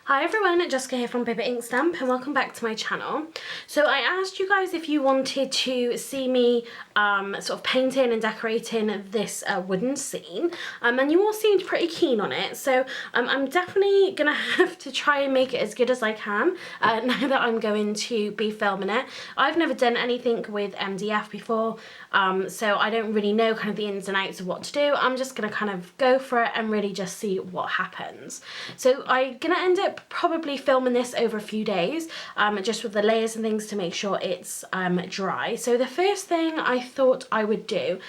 Hi everyone, Jessica here from Paper Ink Stamp and welcome back to my channel. So I asked you guys if you wanted to see me sort of painting and decorating this wooden scene and you all seemed pretty keen on it, so I'm definitely gonna have to try and make it as good as I can now that I'm going to be filming it. I've never done anything with MDF before, so I don't really know kind of the ins and outs of what to do. I'm just gonna kind of go for it and really just see what happens. So I'm gonna end up probably filming this over a few days just with the layers and things to make sure it's dry. So the first thing I thought I would do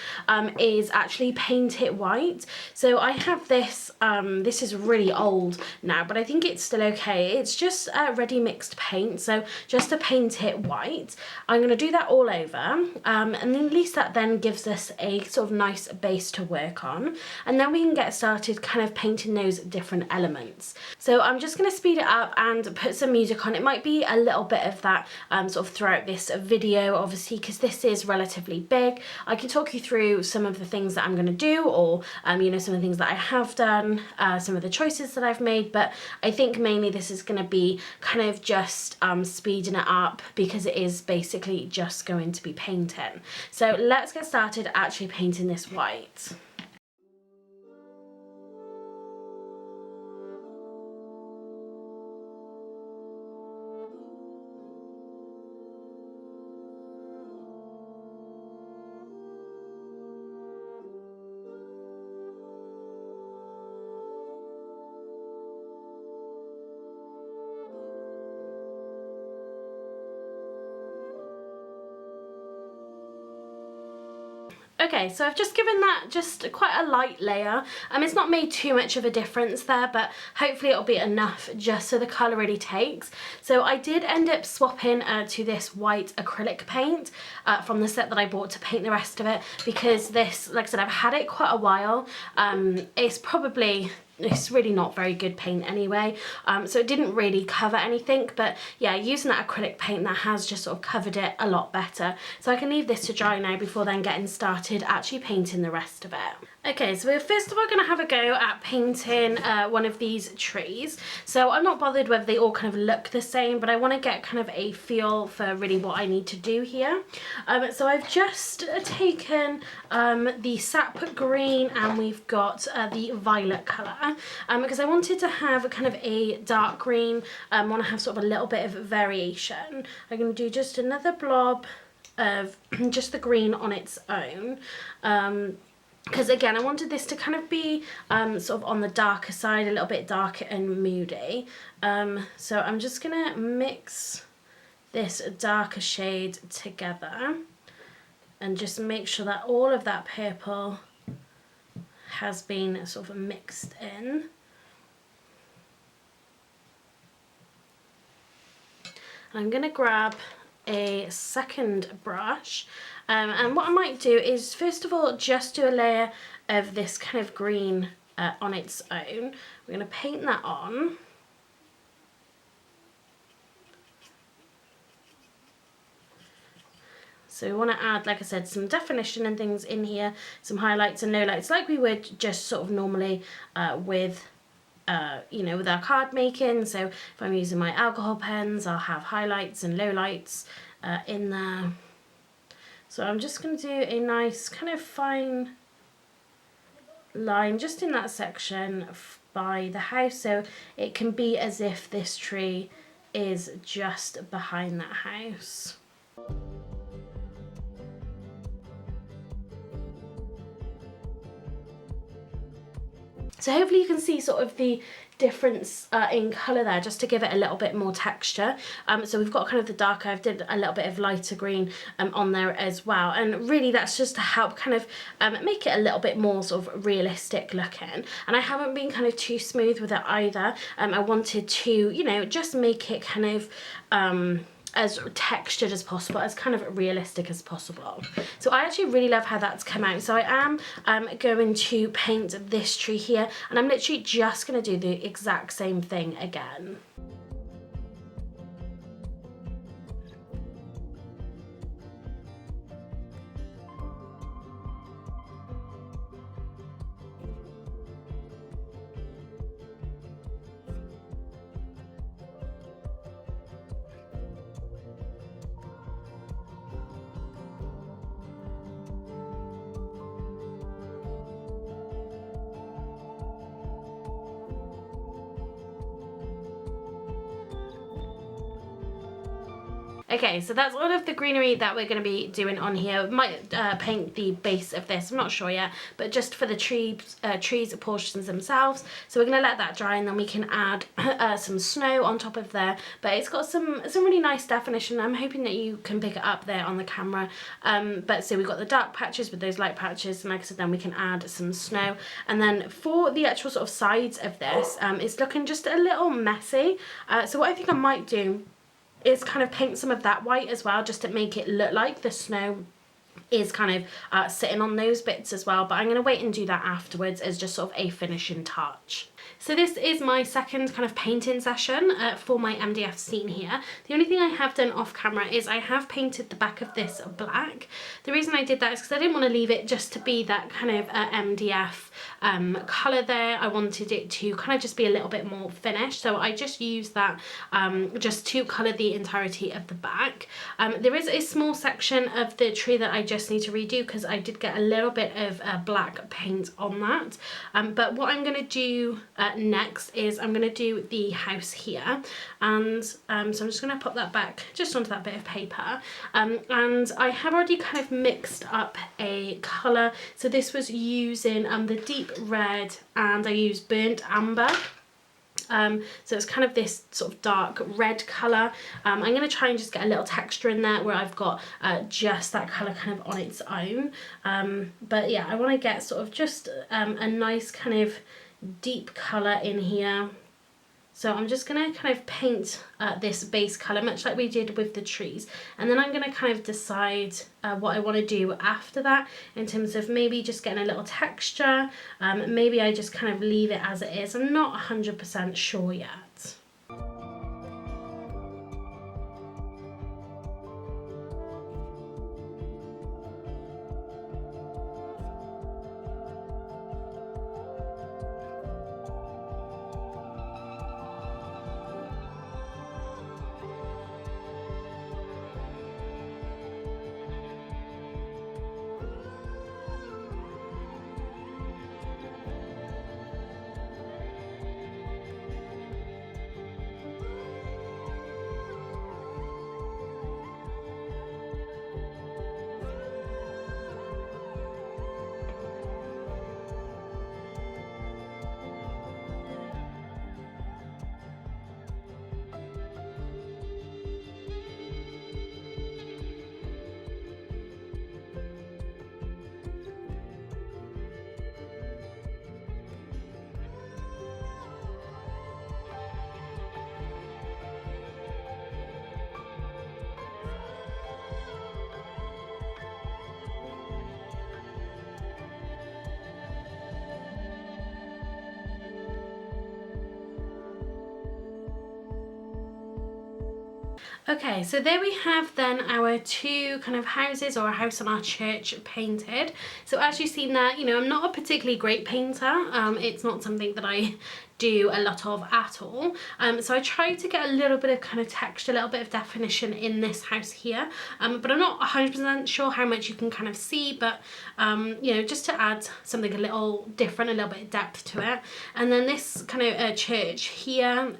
is actually paint it white. So I have this, this is really old now, but I think it's still okay. It's just ready mixed paint, so just to paint it white. I'm going to do that all over and then at least that then gives us a sort of nice base to work on, and then we can get started kind of painting those different elements. So I'm just going to speed it up and put some music on. It might be a little bit of that sort of throughout this video, obviously, because this is relatively big. I can talk you through some of the things that I'm going to do, or you know, some of the things that I have done, some of the choices that I've made, but I think mainly this is going to be kind of just speeding it up because it is basically just going to be painting. So let's get started actually painting this white. Okay, so I've just given that just quite a light layer. It's not made too much of a difference there, but hopefully it'll be enough just so the colour really takes. So I did end up swapping to this white acrylic paint from the set that I bought to paint the rest of it, because this, like I said, I've had it quite a while. It's really not very good paint anyway, so it didn't really cover anything, but yeah, using that acrylic paint, that has just sort of covered it a lot better. So I can leave this to dry now before then getting started actually painting the rest of it. Okay, so we're first of all going to have a go at painting one of these trees. So I'm not bothered whether they all kind of look the same, but I want to get kind of a feel for really what I need to do here. So I've just taken the sap green and we've got the violet colour, because I wanted to have kind of a dark green. I want to have sort of a little bit of variation. I'm going to do just another blob of just the green on its own. Because again, I wanted this to kind of be sort of on the darker side, a little bit darker and moody. So I'm just going to mix this darker shade together and just make sure that all of that purple has been sort of mixed in. I'm going to grab a second brush, and what I might do is first of all just do a layer of this kind of green on its own. We're going to paint that on. So we want to add, like I said, some definition and things in here, some highlights and lowlights like we would just sort of normally with you know, with our card making. So if I'm using my alcohol pens, I'll have highlights and lowlights in there. So I'm just going to do a nice kind of fine line just in that section by the house, so it can be as if this tree is just behind that house. So hopefully you can see sort of the difference in colour there, just to give it a little bit more texture. So we've got kind of the darker, I've did a little bit of lighter green on there as well, and really that's just to help kind of make it a little bit more sort of realistic looking. And I haven't been kind of too smooth with it either. I wanted to, you know, just make it kind of as textured as possible, as kind of realistic as possible. So I actually really love how that's come out. So I am going to paint this tree here, and I'm literally just going to do the exact same thing again. Okay, so that's all of the greenery that we're going to be doing on here. We might paint the base of this, I'm not sure yet, but just for the trees portions themselves. So we're going to let that dry, and then we can add some snow on top of there. But it's got some really nice definition. I'm hoping that you can pick it up there on the camera. But so we've got the dark patches with those light patches, and like I said, then we can add some snow. And then for the actual sort of sides of this, it's looking just a little messy. So what I think I might do is kind of paint some of that white as well, just to make it look like the snow is kind of sitting on those bits as well, but I'm going to wait and do that afterwards as just sort of a finishing touch. So this is my second kind of painting session for my MDF scene here. The only thing I have done off camera is I have painted the back of this black. The reason I did that is because I didn't want to leave it just to be that kind of MDF colour there. I wanted it to kind of just be a little bit more finished, so I just used that just to colour the entirety of the back. There is a small section of the tree that I just need to redo because I did get a little bit of black paint on that, but what I'm going to do next is I'm going to do the house here, and so I'm just going to pop that back just onto that bit of paper, and I have already kind of mixed up a colour. So this was using the deep red, and I used burnt amber. So it's kind of this sort of dark red colour. I'm going to try and just get a little texture in there where I've got just that colour kind of on its own. But yeah, I want to get sort of just a nice kind of deep colour in here. So I'm just going to kind of paint this base colour much like we did with the trees, and then I'm going to kind of decide what I want to do after that in terms of maybe just getting a little texture. Maybe I just kind of leave it as it is. I'm not 100% sure yet. Okay, so there we have then our two kind of houses, or a house and our church, painted. So as you've seen there, you know, I'm not a particularly great painter. It's not something that I do a lot of at all. So I tried to get a little bit of kind of texture, a little bit of definition in this house here, but I'm not 100% sure how much you can kind of see, but you know, just to add something a little different, a little bit of depth to it. And then this kind of church here,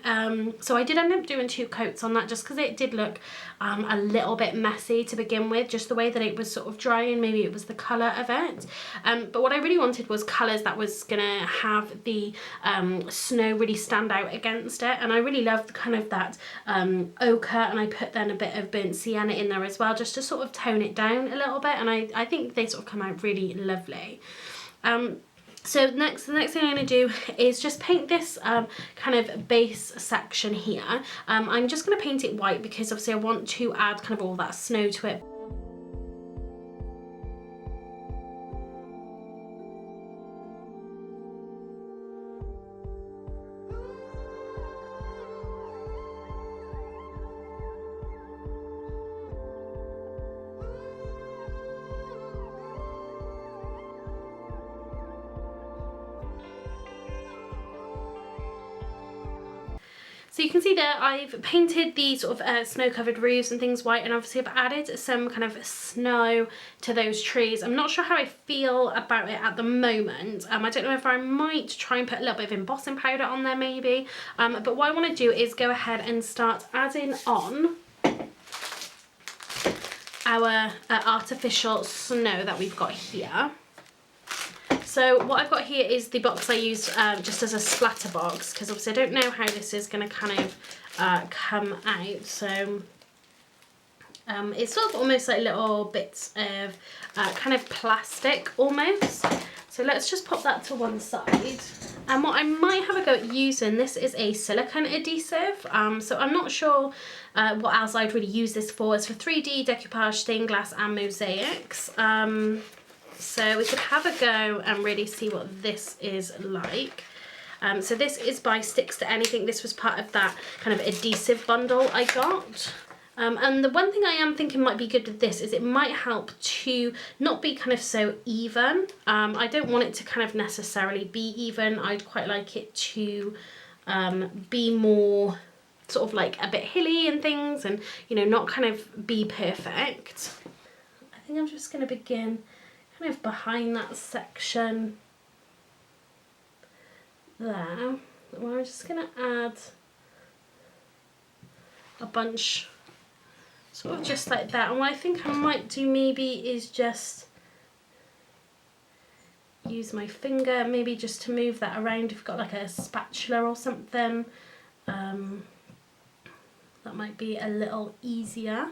so I did end up doing 2 coats on that just because it did look a little bit messy to begin with, just the way that it was sort of drying. Maybe it was the colour of it, but what I really wanted was colours that was gonna have the snow really stand out against it, and I really loved kind of that ochre, and I put then a bit of burnt sienna in there as well, just to sort of tone it down a little bit, and I think they sort of come out really lovely. So the next thing I'm going to do is just paint this kind of base section here. I'm just going to paint it white because obviously I want to add kind of all that snow to it. So you can see there I've painted the sort of snow-covered roofs and things white, and obviously I've added some kind of snow to those trees. I'm not sure how I feel about it at the moment. I don't know if I might try and put a little bit of embossing powder on there maybe, but what I want to do is go ahead and start adding on our artificial snow that we've got here. So what I've got here is the box I used just as a splatter box, because obviously I don't know how this is going to kind of come out. So it's sort of almost like little bits of kind of plastic almost. So let's just pop that to one side. And what I might have a go at using, this is a silicone adhesive. So I'm not sure what else I'd really use this for. It's for 3D, decoupage, stained glass and mosaics. So we could have a go and really see what this is like. So this is by Sticks to Anything. This was part of that kind of adhesive bundle I got. And the one thing I am thinking might be good with this is it might help to not be kind of so even. I don't want it to kind of necessarily be even. I'd quite like it to be more sort of like a bit hilly and things, and, you know, not kind of be perfect. I think I'm just going to begin kind of behind that section there. We're just going to add a bunch sort of just like that. And what I think I might do maybe is just use my finger, maybe just to move that around. If you've got like a spatula or something, that might be a little easier.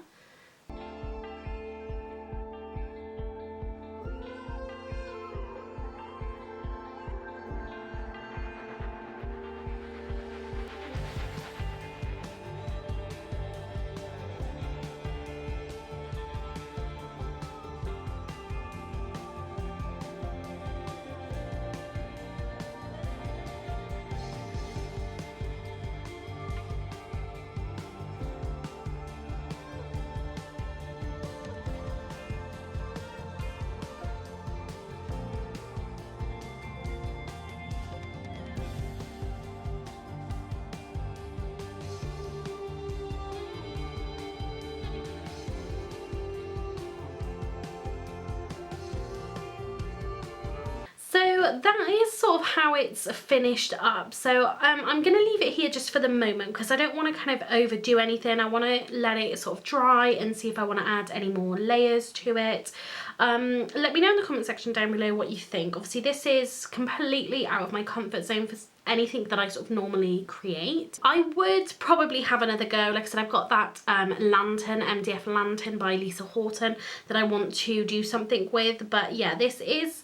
So that is sort of how it's finished up. So I'm going to leave it here just for the moment, because I don't want to kind of overdo anything. I want to let it sort of dry and see if I want to add any more layers to it. Let me know in the comment section down below what you think. Obviously this is completely out of my comfort zone for anything that I sort of normally create. I would probably have another go. Like I said, I've got that lantern, MDF lantern by Lisa Horton, that I want to do something with. But yeah, this is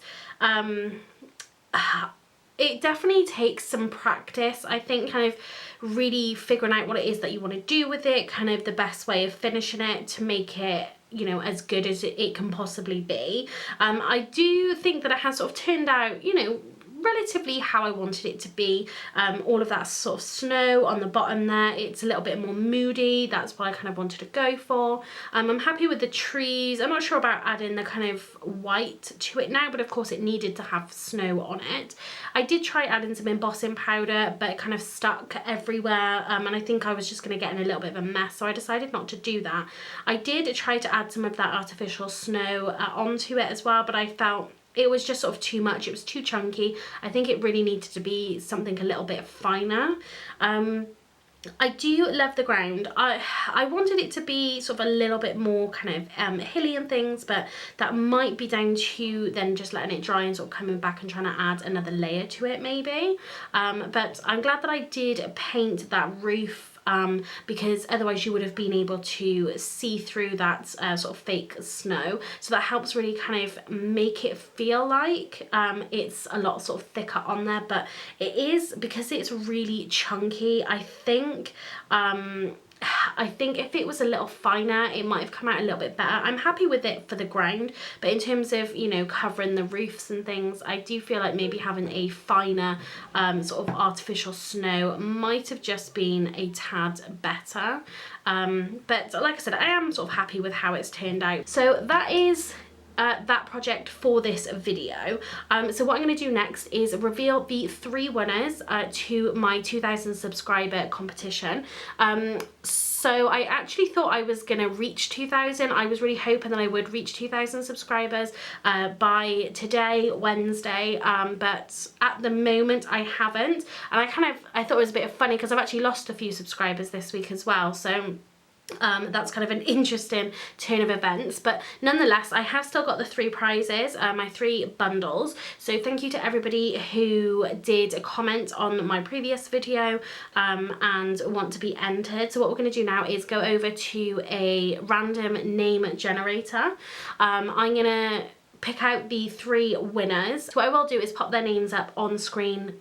it definitely takes some practice, I think, kind of really figuring out what it is that you want to do with it, kind of the best way of finishing it to make it, you know, as good as it can possibly be. I do think that it has sort of turned out, you know, relatively how I wanted it to be. All of that sort of snow on the bottom there, it's a little bit more moody. That's what I kind of wanted to go for. I'm happy with the trees. I'm not sure about adding the kind of white to it now, but of course it needed to have snow on it. I did try adding some embossing powder, but it kind of stuck everywhere, and I think I was just going to get in a little bit of a mess, so I decided not to do that. I did try to add some of that artificial snow onto it as well, but I felt it was just sort of too much. It was too chunky. I think it really needed to be something a little bit finer. I do love the ground. I wanted it to be sort of a little bit more kind of hilly and things, but that might be down to then just letting it dry and sort of coming back and trying to add another layer to it maybe. But I'm glad that I did paint that roof, because otherwise you would have been able to see through that sort of fake snow. So that helps really kind of make it feel like it's a lot sort of thicker on there, but it is, because it's really chunky, I think if it was a little finer, it might have come out a little bit better. I'm happy with it for the ground, but in terms of, you know, covering the roofs and things, I do feel like maybe having a finer sort of artificial snow might have just been a tad better. But like I said, I am sort of happy with how it's turned out. So that is that project for this video. So what I'm going to do next is reveal the 3 winners to my 2,000 subscriber competition. So I actually thought I was going to reach 2,000. I was really hoping that I would reach 2,000 subscribers by today, Wednesday, but at the moment I haven't. And I thought it was a bit funny because I've actually lost a few subscribers this week as well. So That's kind of an interesting turn of events, but nonetheless I have still got the 3 prizes, my 3 bundles. So thank you to everybody who did comment on my previous video and want to be entered. So what we're going to do now is go over to a random name generator. I'm going to pick out the 3 winners. So what I will do is pop their names up on screen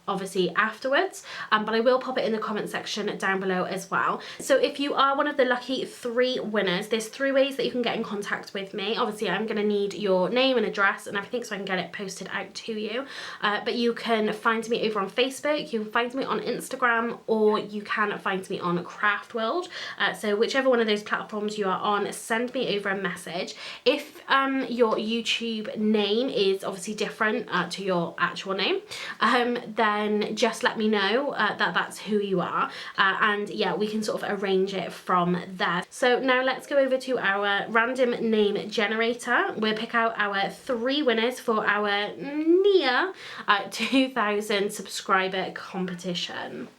obviously afterwards, but I will pop it in the comment section down below as well. So if you are one of the lucky 3 winners, there's 3 ways that you can get in contact with me. Obviously I'm going to need your name and address and everything so I can get it posted out to you, but you can find me over on Facebook, you can find me on Instagram, or you can find me on Craft World. So whichever one of those platforms you are on, send me over a message. If your YouTube name is obviously different to your actual name, then just let me know that that's who you are, and yeah, we can sort of arrange it from there. So now let's go over to our random name generator. We'll pick out our 3 winners for our near 2,000 subscriber competition.